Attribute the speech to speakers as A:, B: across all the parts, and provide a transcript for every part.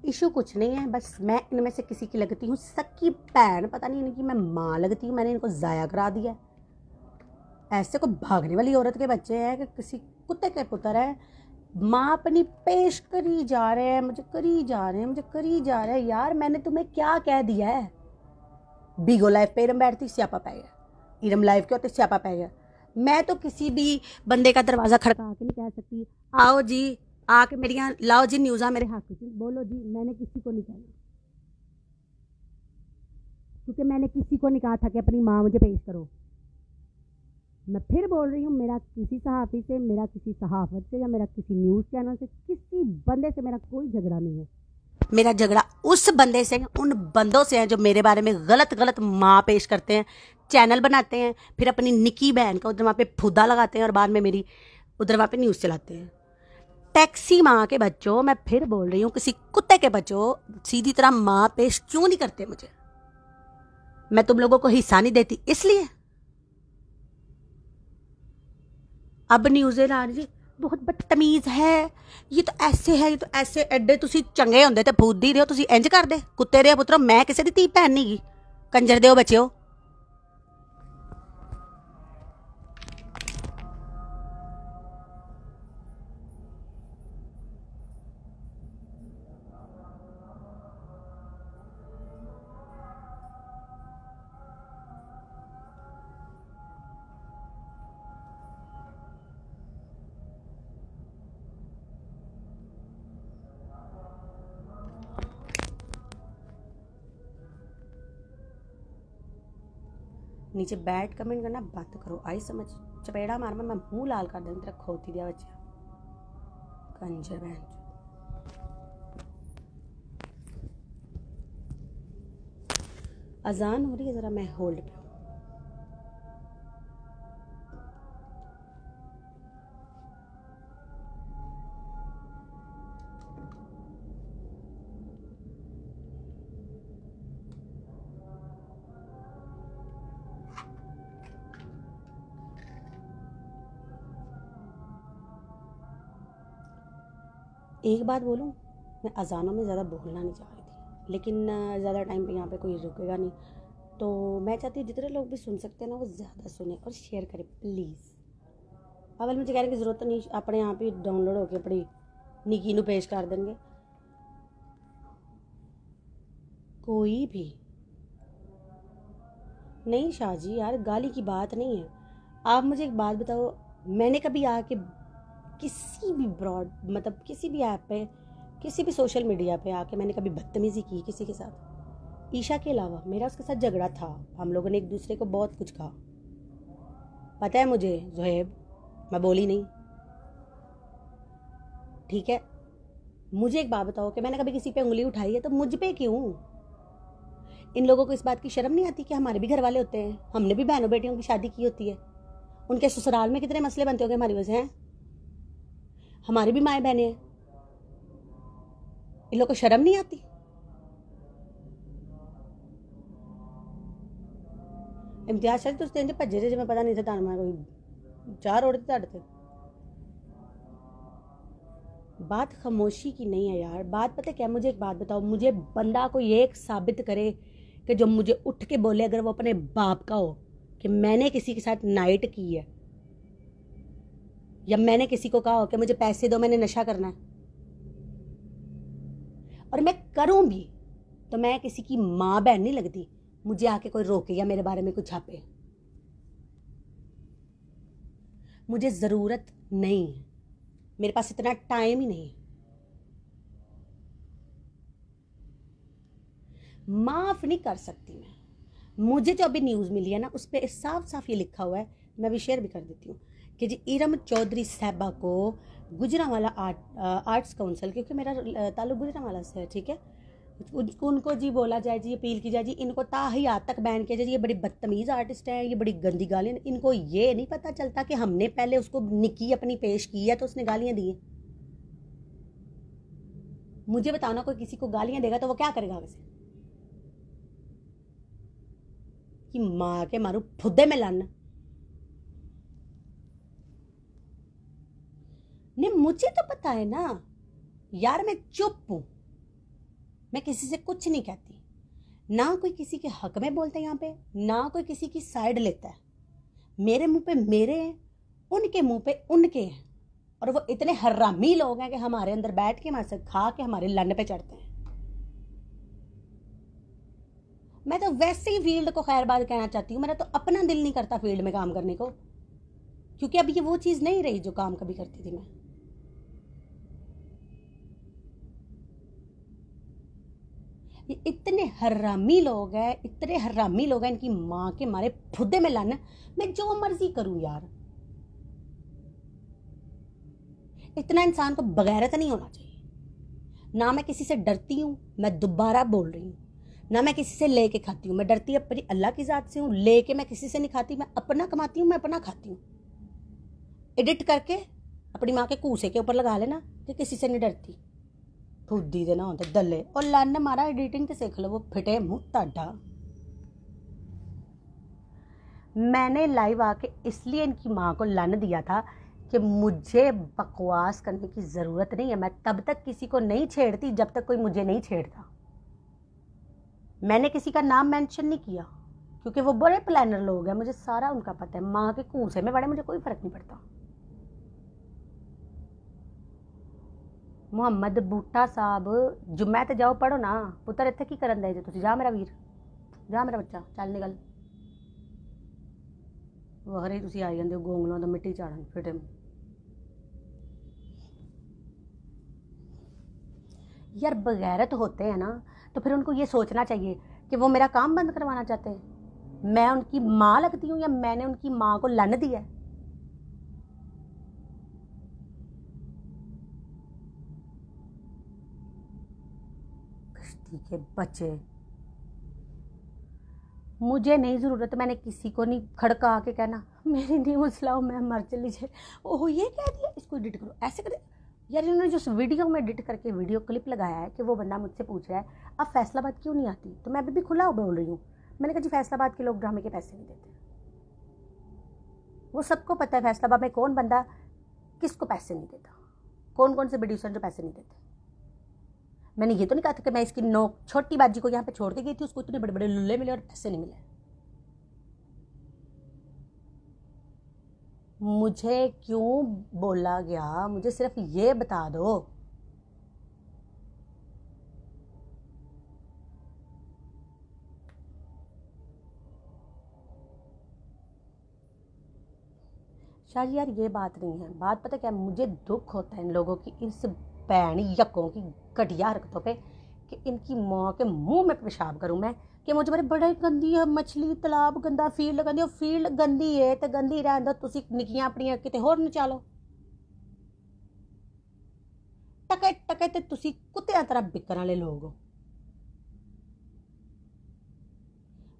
A: Issue कुछ नहीं है, बस मैं इनमें से किसी की लगती हूँ सक्की बहन, पता नहीं इनकी मैं माँ लगती हूँ, मैंने इनको ज़ाया करा दिया। ऐसे को भागने वाली औरत के बच्चे हैं कि किसी कुत्ते के पुत्र है। माँ अपनी पेश करी जा रहे हैं, मुझे करी जा रहे हैं। यार मैंने तुम्हें क्या कह दिया है? बीगो लाइफ पे इरम बैठती स्यापा पै गया, इरम लाइफ के होते स्यापा पै गया। मैं तो किसी भी बंदे का दरवाज़ा खड़का के नहीं कह सकती आओ जी आके मेरिया लाओ जी न्यूज़ा मेरे हक में बोलो जी। मैंने किसी को नहीं कहना, क्योंकि मैंने किसी को नहीं कहा था कि अपनी माँ मुझे पेश करो। मैं फिर बोल रही हूँ, मेरा किसी सहाफ़ी से, मेरा किसी सहाफ़त से या मेरा किसी न्यूज़ चैनल से, किसी बंदे से मेरा कोई झगड़ा नहीं है। मेरा झगड़ा उस बंदे से, उन बंदों से है जो मेरे बारे में गलत गलत माँ पेश करते हैं, चैनल बनाते हैं, फिर अपनी निकी बहन का उधर वहाँ पे फुदा लगाते हैं और बाद में मेरी उधर वहाँ पे न्यूज़ चलाते हैं। टैक्सी माँ के बच्चों, मैं फिर बोल रही हूँ, किसी कुत्ते के बच्चों सीधी तरह माँ पेश क्यों नहीं करते मुझे? मैं तुम लोगों को हिस्सा नहीं देती इसलिए। अब न्यूज़े ला रही बहुत बदतमीज है, ये तो ऐसे है, ये तो ऐसे। एडे तुसी चंगे होंदे ते फूदी दिओ, तुसी इंज कर दे कुत्ते दे पुत्रो। मैं किसी दी धी भैन नहीं गी, कंजर दिओ बच्चेओ। नीचे बैठ कमेंट करना बंद करो, आई समझ? चपेड़ा मार मैं मुंह लाल कर दूँ तेरा खोती दिया बच्चा, कंजर बहन। अजान हो रही है, जरा मैं होल्ड पे। एक बात बोलूं, मैं अजानों में ज़्यादा बोलना नहीं चाह रही थी, लेकिन ज़्यादा टाइम पे यहाँ पे कोई रुकेगा नहीं, तो मैं चाहती हूँ जितने लोग भी सुन सकते हैं ना वो ज़्यादा सुने और शेयर करें प्लीज़। अवल मुझे कहने की ज़रूरत नहीं, अपने आप ही डाउनलोड होके अपनी निकी नू पेश कर देंगे। कोई भी नहीं शाहजी, यार गाली की बात नहीं है। आप मुझे एक बात बताओ, मैंने कभी आके किसी भी ब्रॉड मतलब किसी भी ऐप पे, किसी भी सोशल मीडिया पे आके मैंने कभी बदतमीज़ी की किसी के साथ? ईशा के अलावा मेरा उसके साथ झगड़ा था, हम लोगों ने एक दूसरे को बहुत कुछ कहा, पता है मुझे ज़ुहैब, मैं बोली नहीं, ठीक है? मुझे एक बात बताओ कि मैंने कभी किसी पे उंगली उठाई है तो मुझ पे क्यों? इन लोगों को इस बात की शर्म नहीं आती कि हमारे भी घर वाले होते हैं, हमने भी बहनों बेटियों की शादी की होती है, उनके ससुराल में कितने मसले बनते होंगे हमारी वजह हैं, हमारी भी माएँ बहनें हैं, इन लोगों को शर्म नहीं आती? इम्तियाज सर तुस इंज भज्जे जे मैं पता नहीं था तुहानू मैं कोई चार ओढ़ तुहाडे ते। बात खामोशी की नहीं है यार, बात पता क्या? मुझे एक बात बताओ, मुझे बंदा कोई एक साबित करे कि जो मुझे उठ के बोले, अगर वो अपने बाप का हो, कि मैंने किसी के साथ नाइट की है या मैंने किसी को कहा हो कि मुझे पैसे दो मैंने नशा करना है, और मैं करूं भी तो मैं किसी की माँ बहन नहीं लगती, मुझे आके कोई रोके या मेरे बारे में कुछ छापे। मुझे ज़रूरत नहीं है, मेरे पास इतना टाइम ही नहीं है। माफ़ नहीं कर सकती मैं। मुझे जो अभी न्यूज़ मिली है ना उस पर साफ साफ ये लिखा हुआ है, मैं भी शेयर भी कर देती हूँ, कि जी इरम चौधरी साहबा को गुजरांवाला आर्ट्स काउंसिल, क्योंकि मेरा ताल्लुक गुजरांवाला से है, ठीक है, उनको जी बोला जाए जी, अपील की जाए जी, इनको ताहियात तक बैन किया जाए, ये बड़ी बदतमीज़ आर्टिस्ट हैं, ये बड़ी गंदी गालियाँ। इनको ये नहीं पता चलता कि हमने पहले उसको निकी अपनी पेश की है तो उसने गालियाँ दी हैं। मुझे बताओ ना, कोई किसी को गालियाँ देगा तो वो क्या करेगा वैसे? कि माँ के मारू फुद्दे में लाना ने, मुझे तो पता है ना यार, मैं चुप हूँ, मैं किसी से कुछ नहीं कहती, ना कोई किसी के हक में बोलता है यहाँ पे, ना कोई किसी की साइड लेता है। मेरे मुंह पे मेरे हैं, उनके मुंह पे उनके हैं, और वो इतने हरामी लोग हैं कि हमारे अंदर बैठ के हमारे से खा के हमारे लन पे चढ़ते हैं। मैं तो वैसे ही फील्ड को खैर बात कहना चाहती हूँ, मेरा तो अपना दिल नहीं करता फील्ड में काम करने को, क्योंकि अब ये वो चीज नहीं रही जो काम कभी करती थी मैं। ये इतने हरामी लोग हैं, इतने हरामी लोग हैं, इनकी माँ के मारे फुद्दे में लाना। मैं जो मर्जी करूं यार, इतना इंसान को बगैरत नहीं होना चाहिए। ना मैं किसी से डरती हूं, मैं दोबारा बोल रही हूँ, ना मैं किसी से लेके खाती हूँ। मैं डरती अपनी अल्लाह की जात से हूँ, लेके मैं किसी से नहीं खाती। मैं अपना कमाती हूँ, मैं अपना खाती हूँ। एडिट करके अपनी माँ के कूसे के ऊपर लगा लेना कि किसी से नहीं डरती। फुद्दी दे ना होते दले और लन मारा एडिटिंग तो सीख लो, वो फिटे मुंह ताडा। मैंने लाइव आके इसलिए इनकी माँ को लन दिया था कि मुझे बकवास करने की ज़रूरत नहीं है। मैं तब तक किसी को नहीं छेड़ती जब तक कोई मुझे नहीं छेड़ता। मैंने किसी का नाम मेंशन नहीं किया क्योंकि वो बड़े प्लानर लोग हैं, मुझे सारा उनका पता है। माँ के कूसे में बड़े, मुझे कोई फ़र्क नहीं पड़ता। मुहम्मद बूटा साहब जुम्मे ते जाओ पढ़ो ना पुत्र, इत्थे की करन दे जे तुसीं? जा मेरा वीर, जा मेरा बच्चा, चल निकल। वखरे तुसीं आई जांदे हो गोंगलों तो मिट्टी चाड़न फिटे। यार बगैरत होते हैं ना तो फिर उनको ये सोचना चाहिए कि वो मेरा काम बंद करवाना चाहते हैं। मैं उनकी माँ लगती हूँ या मैंने उनकी माँ को लन दिया है? के बच्चे, मुझे नहीं ज़रूरत। मैंने किसी को नहीं खड़का के कहना मेरी न्यूज़ लाओ मैं मर चली जाए। ओह ये कह दिया, इसको एडिट करो, ऐसे करें। यार इन्होंने जो वीडियो में एडिट करके वीडियो क्लिप लगाया है कि वो बंदा मुझसे पूछ रहा है अब फैसलाबाद क्यों नहीं आती, तो मैं अभी भी खुला बोल रही हूँ। मैंने कहा जी फैसलाबाद के लोग ड्रामे के पैसे नहीं देते। वो सबको पता है फैसलाबाद में कौन बंदा किसको पैसे नहीं देता, कौन कौन से प्रोड्यूसर जो पैसे नहीं देते। मैंने ये तो नहीं कहा था कि मैं इसकी नोक छोटी बाजी को यहाँ पे छोड़ के गई थी, उसको इतने बड़े बड़े लुल्ले मिले और पैसे नहीं मिले। मुझे क्यों बोला गया, मुझे सिर्फ ये बता दो। शायद यार ये बात नहीं है। बात पता क्या, मुझे दुख होता है इन लोगों की, इस भैन यकों की घटिया हरकतों पे कि इनकी माँ के मुंह में पेशाब करूं मैं कि मुझे बड़े बड़े गंदी है मछली तालाब गंदा, फील्ड गंदी। और फील्ड गंदी है तो गंदी रहन दो, तुसी निकियां अपनियां किते होर नचालो। टके टके ते तुसी कुत्तियां तरह बिकन वाले लोग हो।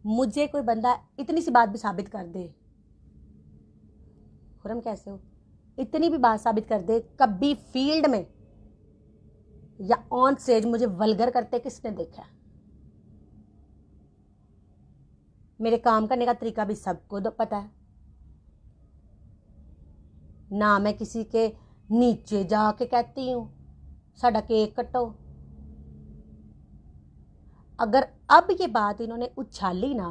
A: मुझे कोई बंदा इतनी सी बात भी साबित कर दे, खुरम कैसे हो, इतनी भी बात साबित कर दे, कभी फील्ड में या ऑन स्टेज मुझे वल्गर करते किसने देखा? मेरे काम करने का तरीका भी सबको पता है। ना मैं किसी के नीचे जाके कहती हूं साडा केक कटो। अगर अब ये बात इन्होंने उछाली ना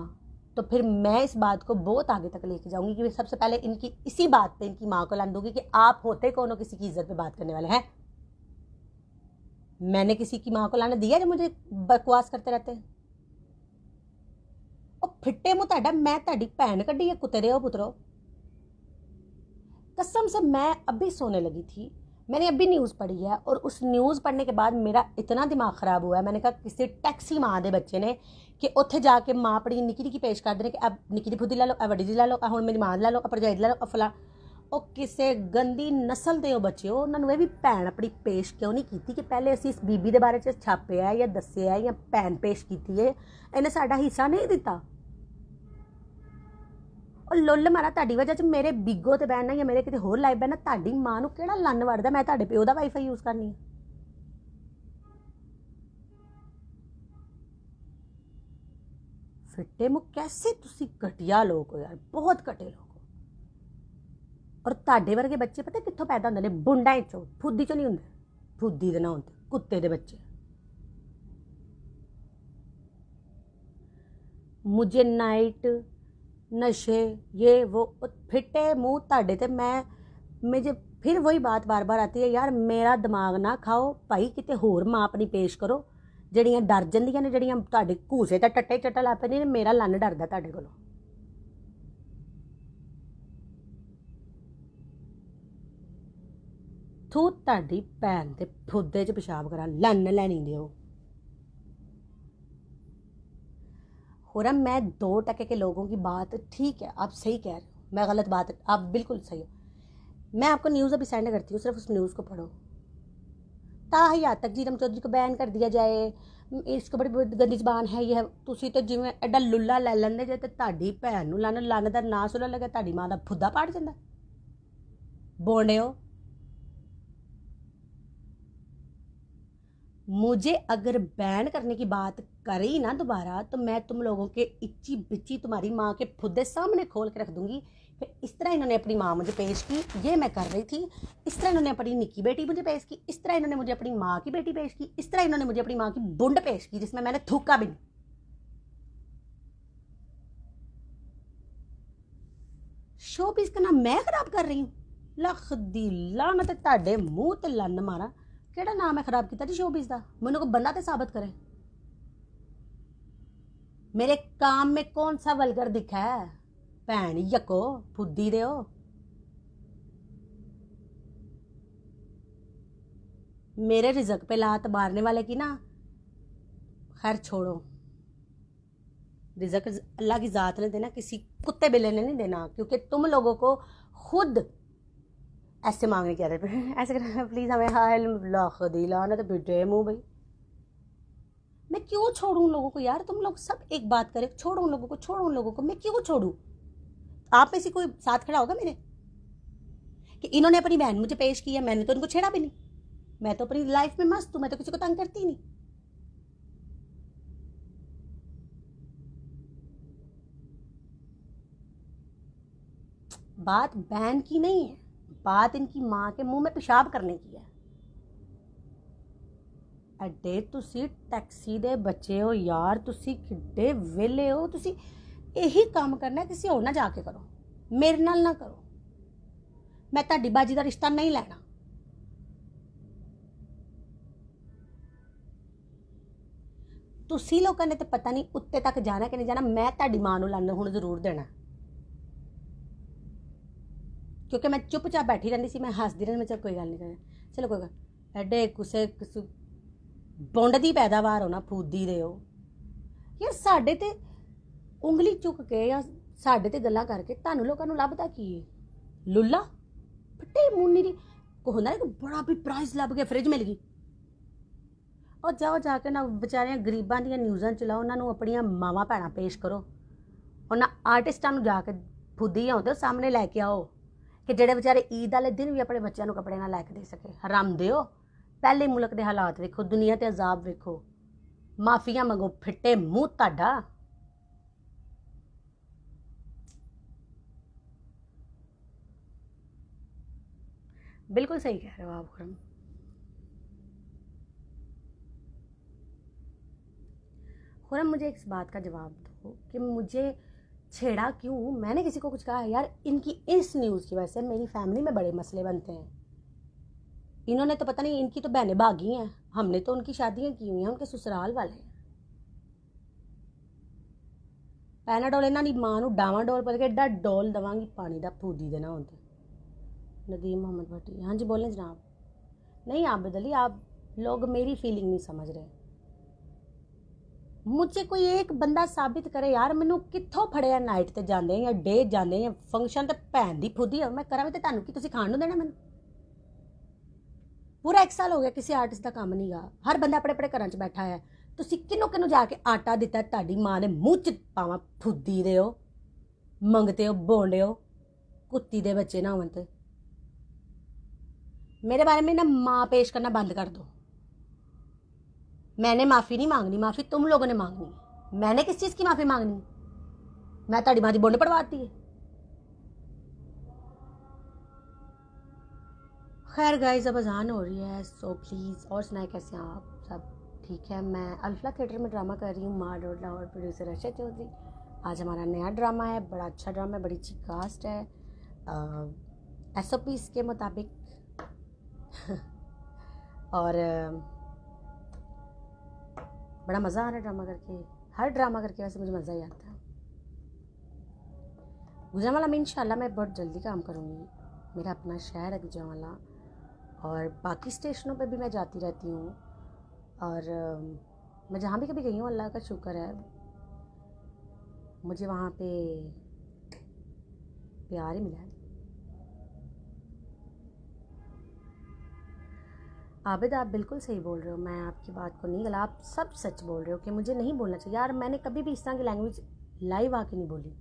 A: तो फिर मैं इस बात को बहुत आगे तक लेके जाऊंगी कि सबसे पहले इनकी इसी बात पे इनकी माँ को लान दूंगी कि आप होते कौन हो किसी की इज्जत पे बात करने वाले हैं? मैंने किसी की माँ को लाने दिया जो मुझे बकवास करते रहते हैं? और फिट्टे मुँह ताड़ा, मैं ताड़ी भैन कड्डी है कुत्ते हो पुत्रो। कसम से मैं अभी सोने लगी थी, मैंने अभी न्यूज़ पढ़ी है और उस न्यूज़ पढ़ने के बाद मेरा इतना दिमाग खराब हुआ है। मैंने कहा किसी टैक्सी माँ दे बच्चे ने कि उत्थे जाके माँ अपनी निकी निकी पेश कर देने कि अब निकी दी फुद्दी ला लो, अब वड्डी दी ला लो, हुण मेरी माँ ला लो, भरजाई ला लो, फला। ਉਹ ਕਿਸੇ गंदी नस्ल ਦੇ ਬੱਚੇ ਹੋ, ਉਹਨਾਂ ਨੂੰ ਇਹ ਵੀ ਭੈਣ ਆਪਣੀ ਪੇਸ਼ ਕਿਉਂ ਨਹੀਂ ਕੀਤੀ ਕਿ ਪਹਿਲੇ ਅਸੀਂ ਇਸ ਬੀਬੀ ਦੇ ਬਾਰੇ 'ਚ ਛਾਪਿਆ ਜਾਂ ਦੱਸਿਆ ਜਾਂ ਭੈਣ ਪੇਸ਼ ਕੀਤੀ ਹੈ, ਇਹਨੇ ਸਾਡਾ ਹਿੱਸਾ ਨਹੀਂ ਦਿੱਤਾ। ਉਹ ਲੁੱਲ ਮਾਰਾ ਤੁਹਾਡੀ ਵਜ੍ਹਾ 'ਚ ਮੇਰੇ ਬਿੱਗੋ ਤੇ ਬਹਿਣਾ ਜਾਂ ਮੇਰੇ ਕਿਤੇ ਹੋਰ ਲਾਈਵ ਬਹਿਣਾ, ਤੁਹਾਡੀ ਮਾਂ ਨੂੰ ਕਿਹੜਾ ਲੰਨ ਵੜਦਾ? ਮੈਂ ਤੁਹਾਡੇ ਪਿਓ ਦਾ ਵਾਈਫਾਈ ਯੂਜ਼ ਕਰਨੀ ਹੈ। ਫਿੱਟੇ ਮੁੱਖ कैसे ਤੁਸੀਂ घटिया लोग हो यार, बहुत घटे लोग। और ਤੁਹਾਡੇ ਵਰਗੇ ਬੱਚੇ ਪਤਾ ਕਿੱਥੋਂ ਪੈਦਾ ਹੁੰਦੇ ਨੇ? ਬੁੰਡਾਂ ਚੋਂ, ਫੁੱਦੀ ਚੋਂ ਨਹੀਂ ਹੁੰਦੇ। ਫੁੱਦੀ ਦੇ ਨਾ ਹੁੰਦੇ ਕੁੱਤੇ ਦੇ ਬੱਚੇ। मुझे नाइट नशे ये वो फिटे मूँह ਤੁਹਾਡੇ ਤੇ मुझे फिर वही बात बार बार आती है यार मेरा दिमाग ना खाओ भाई किते होर माप नहीं पेश करो ਜਿਹੜੀਆਂ डर ਜਾਂਦੀਆਂ ਨੇ ਜਿਹੜੀਆਂ ਤੁਹਾਡੇ ਘੂਸੇ ਤੇ ਟੱਟੇ ਚੱਟਾ ਲਾ ਪੈਂਦੀਆਂ ਨੇ ਮੇਰਾ ਲੰਨ ਡਰਦਾ ਤੁਹਾਡੇ ਕੋਲੋਂ ਤੂੰ ਤੁਹਾਡੀ ਭੈਣ ਤੇ ਫੁੱਦੇ 'ਚ ਪਿਸ਼ਾਬ ਕਰਾਂ ਲੰਨ ਲੈਣੀ ਦਿਓ हो रहा मैं 2% के लोगों की बात ठीक है आप सही कह रहे हो मैं गलत बात आप बिल्कुल सही हो मैं आपको न्यूज़ अभी सेंड करती हूँ सिर्फ उस न्यूज़ को पढ़ो ताहियात तक जीरम चौधरी को बैन कर दिया जाए इसको बड़ी गंदी जबान है ये तुसी तो जिवें एडा लुल्ला लै लैंदे जे ते तुहाडी भैन नूं लन्न दा नां सुनन लगे तुहाडी मां दा फुद्दा पाड़ जांदा बोंडिओ मुझे अगर बैन करने की बात करी ना दोबारा तो मैं तुम लोगों के इच्ची बिच्ची तुम्हारी माँ के फुद्दे सामने खोल के रख दूंगी कि इस तरह इन्होंने अपनी माँ मुझे पेश की ये मैं कर रही थी इस तरह इन्होंने अपनी निक्की बेटी मुझे पेश की इस तरह इन्होंने मुझे अपनी माँ की बेटी पेश की इस तरह इन्होंने मुझे अपनी माँ की बुंड पेश की जिसमें मैंने थूका भी नहीं शो पीस का नाम मैं खराब कर रही हूँ लख दी लानत तुहाडे मूँह ते लन्न मारा केड़ा नाम है खराब किया जी शोबीज का मैनू को बंदा ते साबित करे मेरे काम में कौन सा वल्गर दिखा है भैन यको फुद्दी दे मेरे रिजक पे लात मारने वाले की ना खैर छोड़ो रिजक अल्लाह की जात ने देना किसी कुत्ते बिल्ले ने नहीं देना क्योंकि तुम लोगों को खुद ऐसे मांगने क्या रहे ऐसे कर प्लीज़ हमें हाल तो बिटे मुँह भाई मैं क्यों छोड़ूं उन लोगों को यार तुम लोग सब एक बात करें छोड़ो उन लोगों को छोड़ो उन लोगों को मैं क्यों छोड़ूं आप में से कोई साथ खड़ा होगा मेरे कि इन्होंने अपनी बहन मुझे पेश किया मैंने तो उनको छेड़ा भी नहीं मैं तो अपनी लाइफ में मस्त हूं मैं तो किसी को तंग करती नहीं बात बहन की नहीं है बात इनकी माँ के मुंह में पेशाब करने की है अड्डे तुसी टैक्सी दे बच्चे हो यार तुसी किड्डे वेले हो तुसी यही काम करना है किसी और ना जाके करो मेरे नाल ना करो मैं तुहाडी बाजी दा रिश्ता नहीं लेना तुसी लोगों ने तो पता नहीं उत्ते तक जाना कि नहीं जाना मैं तुहाडी मां नूं लन्न हुण जरूर देना क्योंकि मैं चुपचाप बैठी रहती सी मैं हसदी रहती मैं चल कोई गल नहीं कर चलो कोई गल एडे कुसे बुंड दी पैदावार हो ना फूदी दे हो यार साडे ते उंगली चुक के या साडे ते गल्लां करके तुहानूं लोकां नूं लभदा की है लुल्ला फट्टे मुन्नी दी को होंदा है कि बड़ा भी प्राइज लभ गया फ्रिज मिल गई और जाओ जाके ना बेचारे गरीबां दी न्यूज़ां चलाओ उन्हां नूं अपणियां मावां भैणां पेश करो उन्हां आर्टिस्टां नूं जाके फुद्दी आउंदे सामने लैके आओ कि जेडे बेचारे ईद वाले दिन भी अपने बच्चों को कपड़े ना लैके दे सके हराम दिओ पहले मुल्क के हालात वेखो दुनिया ते अजाब वेखो माफिया मंगो फिट्टे मूँह तुहाडा बिल्कुल सही कह रहे हो आप खुरम खुरम मुझे इस बात का जवाब दो कि मुझे छेड़ा क्यों मैंने किसी को कुछ कहा यार इनकी इस न्यूज़ की वजह से मेरी फैमिली में बड़े मसले बनते हैं इन्होंने तो पता नहीं इनकी तो बहनें भागी हैं हमने तो उनकी शादियां की हुई हैं उनके ससुराल वाले हैं पैनाडोल इन्हों की माँ को डावां डोल पर एडा डोल देवांगी पानी का फूदी देना होते नदीम मोहम्मद भट्टी हाँ जी बोलें जनाब नहीं आबिद अली आप लोग मेरी फीलिंग नहीं समझ रहे मुझे कोई एक बंदा साबित करे यार मैनू कित्थों फड़िया नाइट ते जांदे या डे जांदे या फंक्शन ते भैन दी फुदी है मैं करा भी ते तुहानू की तुसीं खाण नूं देना मैनू पूरा 1 साल हो गया किसी आर्टिस्ट का काम नहीं गा हर बंदा अपने अपने घर च बैठा है तुसीं किन्नों किन्नों जाके आटा दिता तुहाडी माँ ने मूँह च पावां फुद्दी दे हो मंगते हो बोंडे हो कुत्ती दे बच्चे ना होवन ते मेरे बारे में ना माँ पेश करना बंद कर दो मैंने माफ़ी नहीं मांगनी माफ़ी तुम लोगों ने मांगनी मैंने किस चीज़ की माफ़ी मांगनी मैं तुहाडी माँ दी बुंड पड़वाती है खैर गाइस अब अजान हो रही है सो प्लीज़ और सुनाए कैसे हैं आप सब ठीक है मैं अल्फला थिएटर में ड्रामा कर रही हूँ माँ डोड लाहौर प्रोड्यूसर अर्शद चौधरी आज हमारा नया ड्रामा है, बड़ा अच्छा ड्रामा है, बड़ी अच्छी कास्ट है, SOPs के मुताबिक और बड़ा मज़ा आ रहा है ड्रामा करके। हर ड्रामा करके वैसे मुझे मज़ा ही आता है। गुजरांवाला में इंशाल्लाह मैं बहुत जल्दी काम करूँगी। मेरा अपना शहर है गुजरांवाला, और बाकी स्टेशनों पे भी मैं जाती रहती हूँ, और मैं जहाँ भी कभी गई हूँ अल्लाह का शुक्र है मुझे वहाँ पे प्यार ही मिला है। आबिद, आप बिल्कुल सही बोल रहे हो, मैं आपकी बात को नहीं गला, आप सब सच बोल रहे हो कि मुझे नहीं बोलना चाहिए यार। मैंने कभी भी इस तरह की लैंग्वेज लाइव आके नहीं बोली,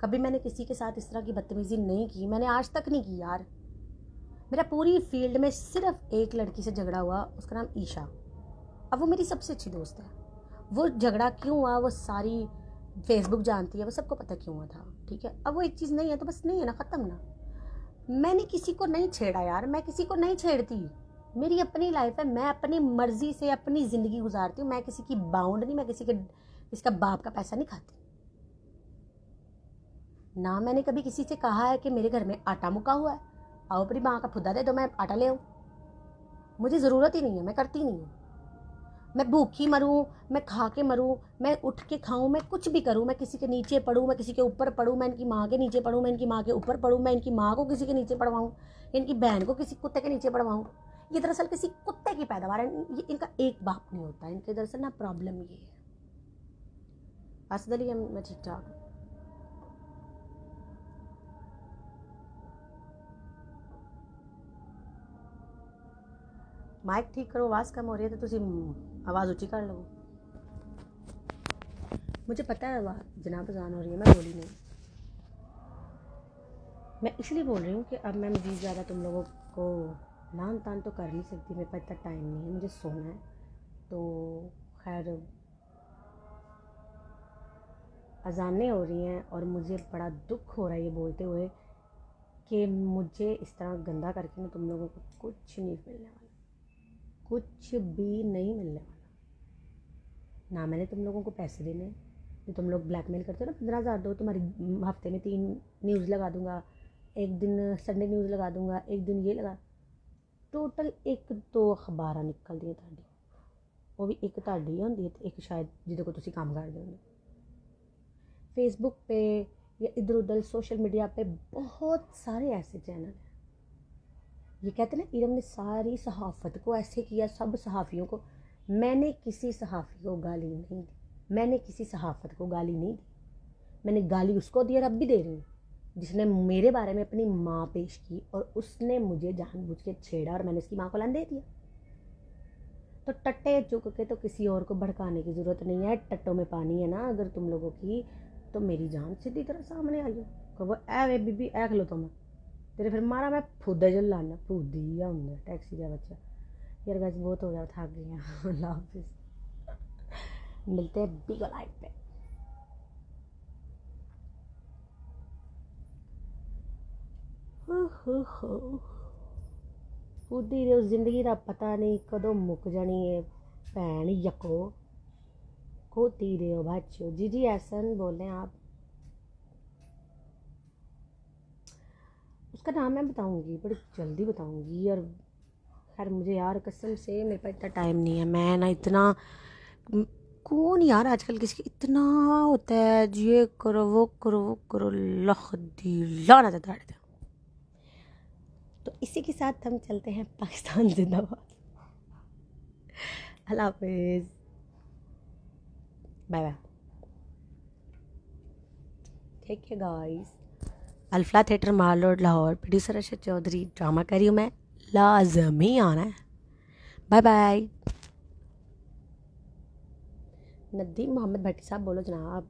A: कभी मैंने किसी के साथ इस तरह की बदतमीज़ी नहीं की, मैंने आज तक नहीं की यार। मेरा पूरी फील्ड में सिर्फ एक लड़की से झगड़ा हुआ, उसका नाम ईशा। अब वो मेरी सबसे अच्छी दोस्त है। वो झगड़ा क्यों हुआ वो सारी फेसबुक जानती है, वो सबको पता क्यों हुआ था, ठीक है। अब वो एक चीज़ नहीं है तो बस नहीं है ना, ख़त्म ना। मैंने किसी को नहीं छेड़ा यार, मैं किसी को नहीं छेड़ती, मेरी अपनी लाइफ है, मैं अपनी मर्जी से अपनी ज़िंदगी गुजारती हूँ। मैं किसी की बाउंड नहीं, मैं किसी का बाप का पैसा नहीं खाती ना। मैंने कभी किसी से कहा है कि मेरे घर में आटा मुका हुआ है, आओ अपनी माँ का फुद्दा दे दो, मैं आटा ले आऊँ। मुझे ज़रूरत ही नहीं है, मैं करती नहीं हूँ। मैं भूखी मरूँ, मैं खा के मरूँ, मैं उठ के खाऊँ, मैं कुछ भी करूँ, मैं किसी के नीचे पढ़ूँ, मैं किसी के ऊपर पढ़ूँ, मैं इनकी माँ के नीचे पढ़ूँ, मैं इनकी माँ के ऊपर पढ़ूँ, मैं इनकी माँ को किसी के नीचे पढ़वाऊँ, इनकी बहन को किसी कुत्ते के नीचे पढ़वाऊँ। ये दरअसल किसी कुत्ते की पैदावार है, ये इनका एक बाप नहीं होता। इनके दरअसल ना प्रॉब्लम ये है। असदली मैं ठीक ठाक। माइक ठीक करो, आवाज़ कम हो रही है तो तुम आवाज़ ऊँची कर लो। मुझे पता है जनाब अज़ान हो रही है, मैं बोली नहीं। मैं इसलिए बोल रही हूँ कि अब मैं मज़ीद ज़्यादा तुम लोगों को नान तान तो कर नहीं सकती, मेरे पास इतना टाइम नहीं है, मुझे सोना है। तो खैर अज़ानें हो रही हैं और मुझे बड़ा दुख हो रहा है ये बोलते हुए कि मुझे इस तरह गंदा करके ना तुम लोगों को कुछ नहीं मिलने वाला, कुछ भी नहीं मिलने वाला। ना मैंने तुम लोगों को पैसे देने जो तुम लोग ब्लैकमेल करते हो ना, 15,000 दो, तुम्हारी हफ्ते में 3 न्यूज़ लगा दूंगा, एक दिन संडे न्यूज़ लगा दूंगा, एक दिन ये लगा, टोटल 1-2 अखबार निकल दी ताड़ी, वो भी एक ताड़ी होंदी है, एक शायद जिदे को तुसी काम करदे हो। फेसबुक पे या इधर उधर सोशल मीडिया पे बहुत सारे ऐसे चैनल हैं। ये कहते ना इरम ने सारी सहाफ़त को ऐसे किया, सब सहाफ़ियों को। मैंने किसी सहाफ़ी को गाली नहीं दी, मैंने किसी सहाफ़त को गाली नहीं दी। मैंने गाली उसको दी और अब भी दे रही हूँ जिसने मेरे बारे में अपनी माँ पेश की और उसने मुझे जानबूझ के छेड़ा और मैंने उसकी माँ को लान दे दिया। तो टट्टे चुक के तो किसी और को भड़काने की ज़रूरत नहीं है। टट्टों में पानी है ना अगर तुम लोगों की, तो मेरी जान सीधी तरह सामने आई हो। कहो ए वे बीबी ए खलो तुम तेरे फिर मारा मैं फुद्दा जो लाना फूदी या होंगे टैक्सी का बच्चा। यार गाइस बहुत हो गया, थक गई हैं। अल्लाह हाफिज़, मिलते हैं बिग लाइफ पे। खुदी दे जिंदगी का पता नहीं कदों मुक जानी है भैन यको। खोती रहे हो बच्चों। जी एहसन बोल रहे हैं आप, उसका नाम मैं बताऊंगी, बड़ी जल्दी बताऊंगी। और खैर मुझे यार कसम से मेरे पास इतना टाइम नहीं है। मैं ना इतना कौन यार आजकल किसी इतना होता है, ये करो वो करो वो करो, लखदी लाना चाहता है। तो इसी के साथ हम चलते हैं पाकिस्तान जिंदाबाद। अल्लाह हाफिज़, bye bye, take care guys. Alfalah theatre Mall Road Lahore, producer Arshad Chaudhry, drama कर रही हूँ मैं, लाजमी आना है। Bye bye. नदीम मोहम्मद भट्टी साहब बोलो जनाब।